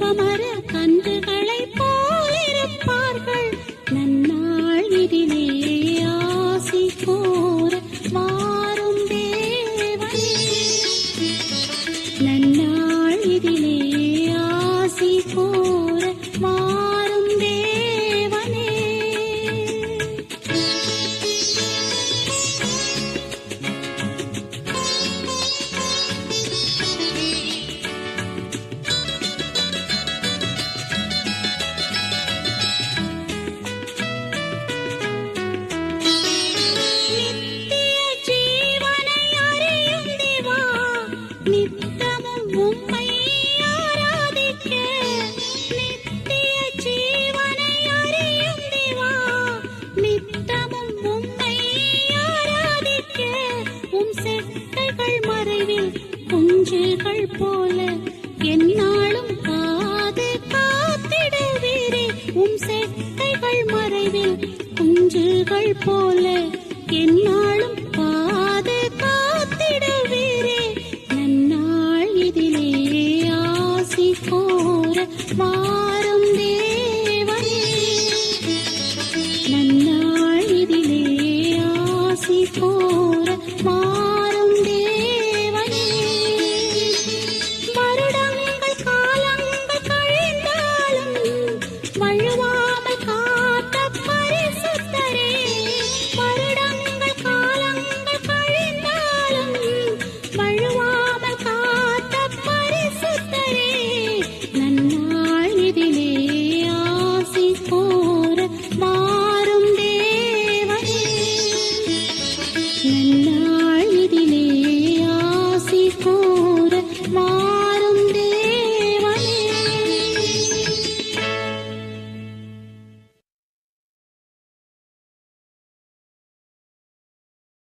இன்பமர கன்றுகளை போலிருப்பார்கள். நன்னாள் இதிலே ஆசி கோர வாரும் தேவனே. நன்னாள் இதிலே ஆசி கோர வாரும் தேவனே. நித்தமும் உம்மை ஆராதிக்க, நித்திய ஜீவனை அறியும் தேவா. நித்தமும் உம்மை ஆராதிக்க, உம் செட்டைகள் மறைவில் குஞ்சுகள் போல எந்நாளும் காது காத்திடுவீரே. உம் செட்டைகள் மறைவில் குஞ்சுகள் போல எந்நாளும் காது காத்திடுவீரே. நன்னாள் இதிலே ஆசி கோர